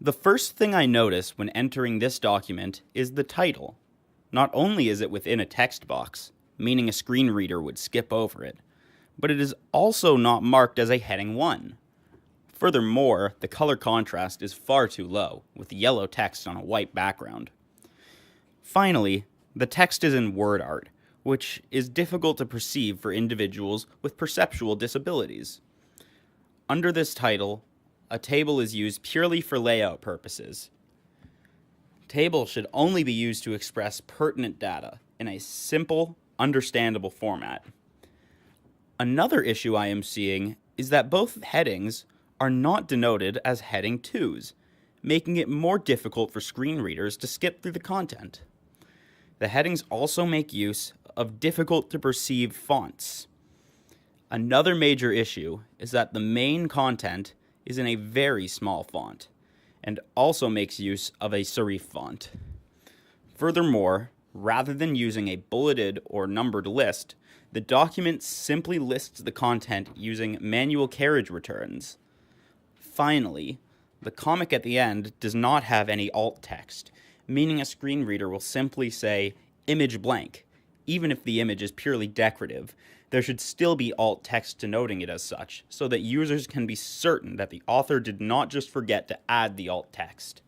The first thing I notice when entering this document is the title. Not only is it within a text box, meaning a screen reader would skip over it, but it is also not marked as a heading 1. Furthermore, the color contrast is far too low, with yellow text on a white background. Finally, the text is in word art, which is difficult to perceive for individuals with perceptual disabilities. Under this title, a table is used purely for layout purposes. Table should only be used to express pertinent data in a simple, understandable format. Another issue I am seeing is that both headings are not denoted as heading 2s, making it more difficult for screen readers to skip through the content. The headings also make use of difficult to perceive fonts. Another major issue is that the main content is in a very small font, and also makes use of a serif font. Furthermore, rather than using a bulleted or numbered list, the document simply lists the content using manual carriage returns. Finally, the comic at the end does not have any alt text, meaning a screen reader will simply say image blank. Even if the image is purely decorative, there should still be alt text denoting it as such, so that users can be certain that the author did not just forget to add the alt text.